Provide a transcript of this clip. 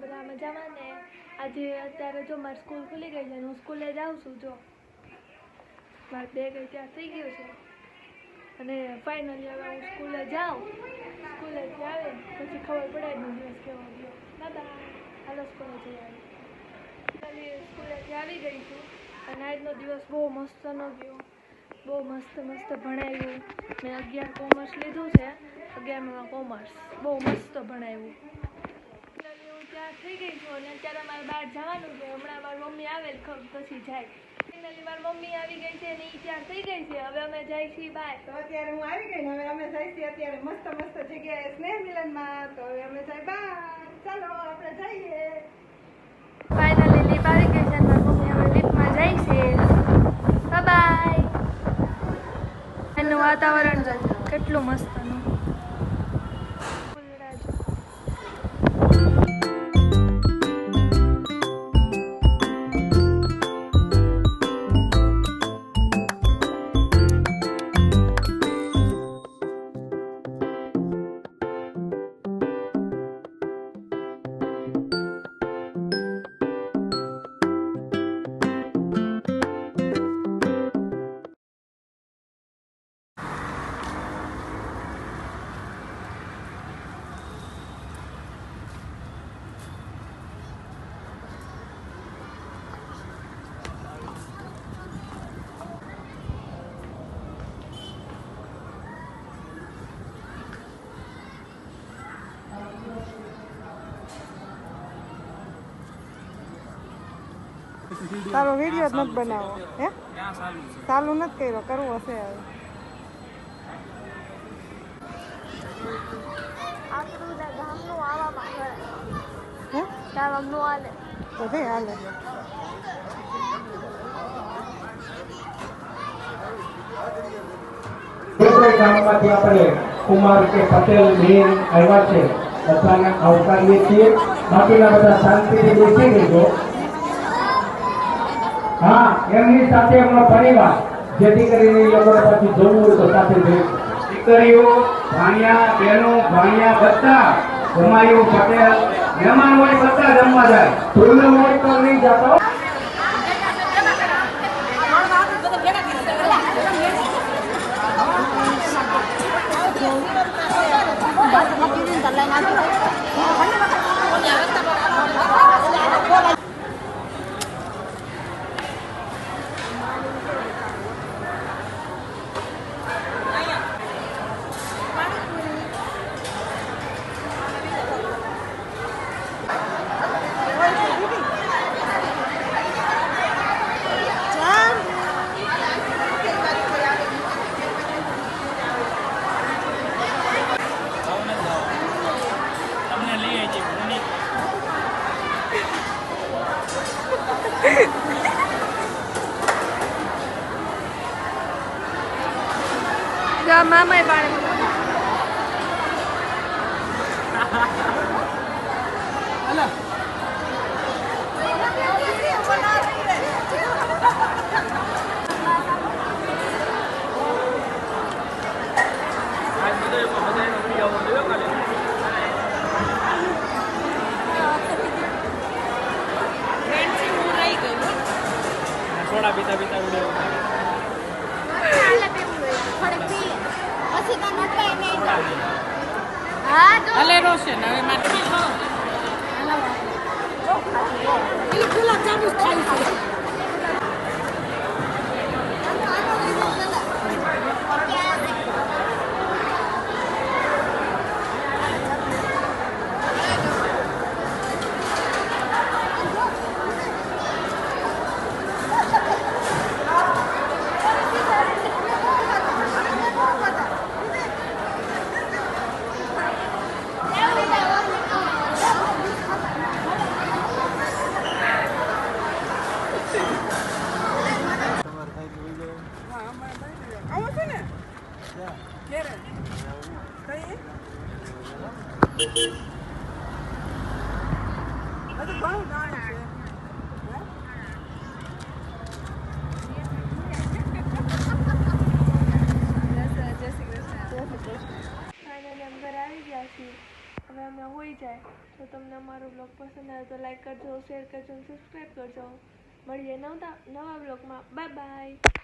બધા મજામાં ને આજે અત્યારે જો મારી સ્કૂલ ખુલી ગઈ છે હું સ્કૂલે જાઉં છું જો મારે બેગ ત્યાં થઈ ગયું છે અને ફાઇનલી હવે હું સ્કૂલે જાઉં સ્કૂલેથી આવે પછી ખબર પડે એનો દિવસ કેવો ગયો દાદા હાલો સ્કૂલે જઈ આવી ફાઇનલી સ્કૂલેથી આવી ગઈ છું અને આજનો દિવસ બહુ મસ્તનો ગયો બહુ મસ્ત ભણાવ્યું મેં 11 કોમર્સ લીધું છે 11માં કોમર્સ બહુ મસ્ત ભણાવ્યું ત્યાં થઈ ગઈ છું અને અત્યારે મારે બહાર જવાનું છે હમણાં મારી મમ્મી આવે પછી જાય ફાઇનલી મારી મમ્મી આવી ગઈ છે અને એ ત્યાં થઈ ગઈ છે હવે અમે જાય છીએ બહાર તો અત્યારે હું આવી ગઈ ને હવે અમે જાય છીએ અત્યારે મસ્ત જગ્યાએ સ્નેહ મિલનમાં તો હવે અમે જાય બહાર ચાલો આપણે જઈએ ફાઇનલી લીપ આવી ગઈ છે અને મારી મમ્મી હવે લીપમાં જાય છે બાય એનું વાતાવરણ કેટલું મસ્તનું તારો વિડીયો જ નથી બનાવો હે ચાલુ નથી કર્યો કરવો હશે હવે આપણું ગામનું આવામાં હે ગામનું હાલે બધે હાલે ગામમાંથી આપણે કુમાર કે પટેલ બેન આવ્યા છે બધાને આવકારીએ છીએ બાકીના બધા શાંતિથી બેસી ગયો હા એમની સાથે એમનો પરિવાર જેથી કરીને એ લોકોને પછી જોવું હોય તો સાથે દીકરીઓ ભાણિયા બહેનો ભાણિયા બધા જમાયું પટેલ મહેમાન હોય બધા જમવા જાય ધૂળ હોય તો નહીં જતો મામાએ પાણી સોડા પીતા વિડીયો હલે રોશન હવે માટે ગુલાબ જામુન ખાઈ છે ફાઇનલી અમે ઘરે આવી ગયા છીએ હવે અમે હોઈ જાય. તો તમને અમારો બ્લોગ પસંદ આવે તો લાઈક કરજો, શેર કરજો અને સબસ્ક્રાઈબ કરજો. મળીએ નવા બ્લોગમાં. Bye bye.